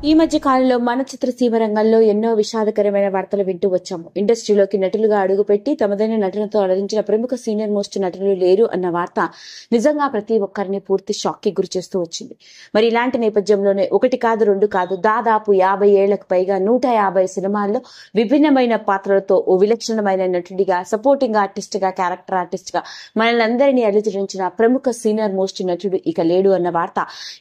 ఈ మధ్య కాలంలో మన చిత్రసీమ రంగంలో ఎన్నో విషాదకరమైన వార్తలు వింటూ వచ్చాము. ఇండస్ట్రీలోకి నటులుగా అడుగుపెట్టి తమదైన నటనతో అలరించిన ప్రముఖ సీనియర్ మోస్ట్ నటులు లేరు అన్న వార్త నిజంగా ప్రతి ఒక్కరిని పూర్తి షాక్ కి గురి చేస్తూ వచ్చింది. మరి ఇలాంటి నేపథ్యంలోనే ఒకటి కాదు రెండు కాదు దాదాపు 50 ఏళ్లకు పైగా 150 సినిమాల్లో విభిన్నమైన పాత్రలతో ఓ విలక్షణమైన నటుడిగా, సపోర్టింగ్ ఆర్టిస్ట్ గా, క్యారెక్టర్ ఆర్టిస్ట్ గా మనల్ని అలరించిన ప్రముఖ సీనియర్ మోస్ట్ నటుడు ఇక లేడు అన్న వార్త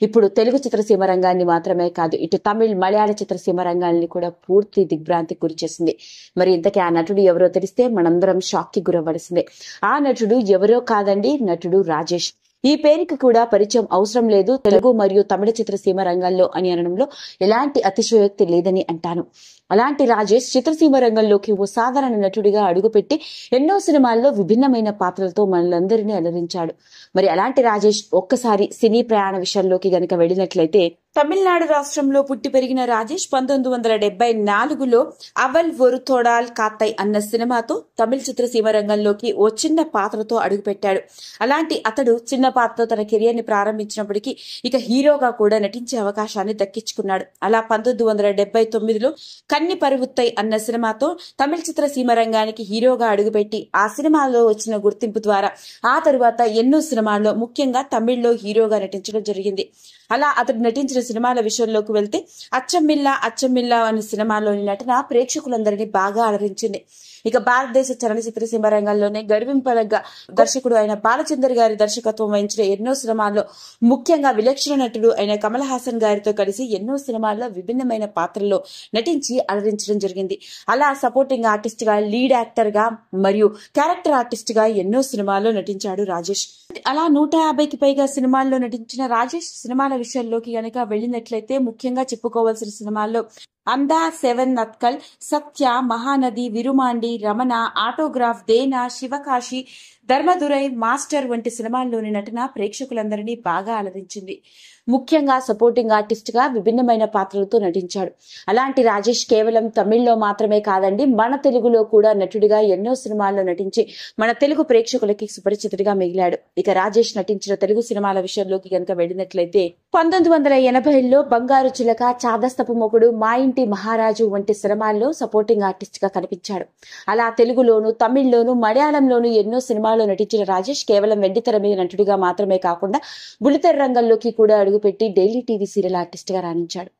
ఇప్పుడు తెలుగు చిత్రసీమ రంగాన్ని మాత్రమే కాదు ఇటు తమిళ్, మలయాళ చిత్రసీమ రంగాన్ని కూడా పూర్తి దిగ్భ్రాంతికి గురి చేసింది. మరి ఇంతకీ ఆ నటుడు ఎవరో తెలిస్తే మనందరం షాక్ కి గురవ్వాల్సిందే. ఆ నటుడు ఎవరో కాదండి, నటుడు రాజేష్. ఈ పేరుకి కూడా పరిచయం అవసరం లేదు తెలుగు మరియు తమిళ చిత్రసీమ రంగాల్లో అని అనడంలో ఎలాంటి అతిశయోక్తి లేదని అంటాను. అలాంటి రాజేష్ చిత్రసీమ రంగంలోకి ఓ సాధారణ నటుడిగా అడుగుపెట్టి ఎన్నో సినిమాల్లో విభిన్నమైన పాత్రలతో మనలందరినీ అలరించాడు. మరి అలాంటి రాజేష్ ఒక్కసారి సినీ ప్రయాణ విషయంలోకి గనక వెళ్ళినట్లయితే, తమిళనాడు రాష్ట్రంలో పుట్టి పెరిగిన రాజేష్ 1974లో అవల్ ఒరు తోడాల్ కాత్తై అన్న సినిమాతో తమిళ చిత్రసీమ రంగంలోకి ఓ చిన్న పాత్రతో అడుగుపెట్టాడు. అలాంటి అతడు చిన్న పాత్రతో తన కెరియర్ ని ప్రారంభించినప్పటికీ ఇక హీరోగా కూడా నటించే అవకాశాన్ని దక్కించుకున్నాడు. అలా 1979లో కన్ని పరువుత్తై అన్న సినిమాతో తమిళ చిత్రసీమ రంగానికి హీరోగా అడుగుపెట్టి ఆ సినిమాలో వచ్చిన గుర్తింపు ద్వారా ఆ తరువాత ఎన్నో సినిమాల్లో ముఖ్యంగా తమిళ్లో హీరోగా నటించడం జరిగింది. అలా అతడు నటించిన సినిమాల విషయంలోకి వెళ్తే అచ్చమ్మిల్లా అనే సినిమాలోని నటన ప్రేక్షకులందరినీ బాగా అలరించింది. ఇక భారతదేశ చలనచిత్ర సీమ రంగంలోనే గర్వింపదగ్గ దర్శకుడు అయిన బాలచందర్ గారి దర్శకత్వం వహించిన ఎన్నో సినిమాల్లో, ముఖ్యంగా విలక్షణ నటుడు అయిన కమల్ హాసన్ గారితో కలిసి ఎన్నో సినిమాల్లో విభిన్నమైన పాత్రల్లో నటించి అలరించడం జరిగింది. అలా సపోర్టింగ్ ఆర్టిస్ట్ గా, లీడ్ యాక్టర్ గా మరియు క్యారెక్టర్ ఆర్టిస్ట్ గా ఎన్నో సినిమాల్లో నటించాడు రాజేష్. అలా 150కి పైగా సినిమాల్లో నటించిన రాజేష్ సినిమాల విషయంలోకి గనక వెళ్ళినట్లయితే ముఖ్యంగా చెప్పుకోవాల్సిన సినిమాల్లో అందా, 7 నత్కల్, సత్య, మహానది, విరుమాండి, రమణ, ఆటోగ్రాఫ్, దేనా, శివకాశి, ధర్మదురై, మాస్టర్ వంటి సినిమాల్లోని నటన ప్రేక్షకులందరినీ బాగా అలరించింది. ముఖ్యంగా సపోర్టింగ్ ఆర్టిస్ట్ గా విభిన్నమైన పాత్రలతో నటించాడు. అలాంటి రాజేష్ కేవలం తమిళ్లో మాత్రమే కాదండి, మన తెలుగులో కూడా నటుడిగా ఎన్నో సినిమాల్లో నటించి మన తెలుగు ప్రేక్షకులకి సుపరిచితుడిగా మిగిలాడు. ఇక రాజేష్ నటించిన తెలుగు సినిమాల విషయంలోకి గనక వెళ్ళినట్లయితే 1980లో బంగారు చిలక, చాదస్తపు మొగుడు, మా ఇంటి మహారాజు వంటి సినిమాల్లో సపోర్టింగ్ ఆర్టిస్ట్ గా కనిపించాడు. అలా తెలుగులోను, తమిళ్లోను, మలయాళంలోను ఎన్నో సినిమాల్లో నటించిన రాజేష్ కేవలం వెండితెర మీద నటుడిగా మాత్రమే కాకుండా బుల్లితెర రంగంలోకి కూడా అడుగుపెట్టి డైలీ టీవీ సీరియల్ ఆర్టిస్ట్ గా రాణించాడు.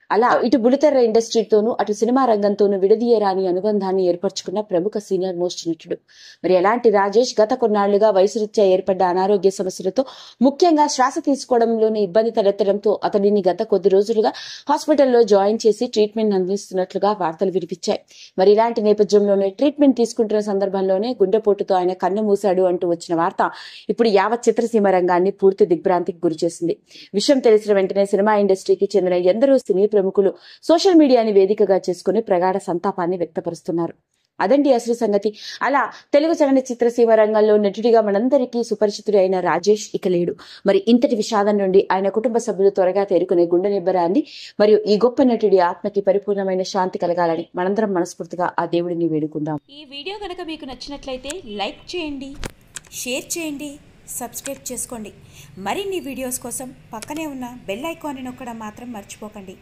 అలా ఇటు బుల్లితెర ఇండస్ట్రీతోనూ అటు సినిమా రంగంతోనూ విడదీయరాని అనుబంధాన్ని ఏర్పరచుకున్న ప్రముఖ సీనియర్ మోస్ట్ నటుడు. మరి అలాంటి రాజేష్ గత కొన్నాళ్లుగా వయసురీత్యా ఏర్పడ్డ అనారోగ్య సమస్యలతో, ముఖ్యంగా శ్వాస తీసుకోవడంలోని ఇబ్బంది తలెత్తడంతో అతడిని గత కొద్ది రోజులుగా హాస్పిటల్లో జాయిన్ చేసి ట్రీట్మెంట్ అందిస్తున్నట్లుగా వార్తలు వినిపించాయి. మరి ఇలాంటి నేపథ్యంలోనే ట్రీట్మెంట్ తీసుకుంటున్న సందర్భంలోనే గుండెపోటుతో ఆయన కన్ను మూశాడు అంటూ వచ్చిన వార్త ఇప్పుడు యావత్ చిత్రసీమ రంగాన్ని పూర్తి దిగ్భ్రాంతికి గురి చేసింది. విషయం తెలిసిన వెంటనే సినిమా ఇండస్ట్రీకి చెందిన ఎందరో సినీ ప్రముఖులు సోషల్ మీడియాని వేదికగా చేసుకుని ప్రగాఢ సంతాపాన్ని వ్యక్తపరుస్తున్నారు. అదండి అసలు సంగతి. అలా తెలుగు చలనచిత్ర సీమ రంగంలో నటుడిగా మనందరికీ సుపరిచితుడు అయిన రాజేష్ ఇక లేడు. మరి ఇంతటి విషాదం నుండి ఆయన కుటుంబ సభ్యులు త్వరగా తేరుకునే గుండె నిబ్బరాన్ని మరియు ఈ గొప్ప నటుడి ఆత్మకి పరిపూర్ణమైన శాంతి కలగాలని మనందరం మనస్ఫూర్తిగా ఆ దేవుడిని వేడుకుందాం. ఈ వీడియో కనుక మీకు నచ్చినట్లయితే లైక్ చేయండి, షేర్ చేయండి, సబ్స్క్రైబ్ చేసుకోండి. మరిన్ని వీడియోస్ కోసం పక్కనే ఉన్న బెల్ ఐకాన్ని నొక్కడం మాత్రం మర్చిపోకండి.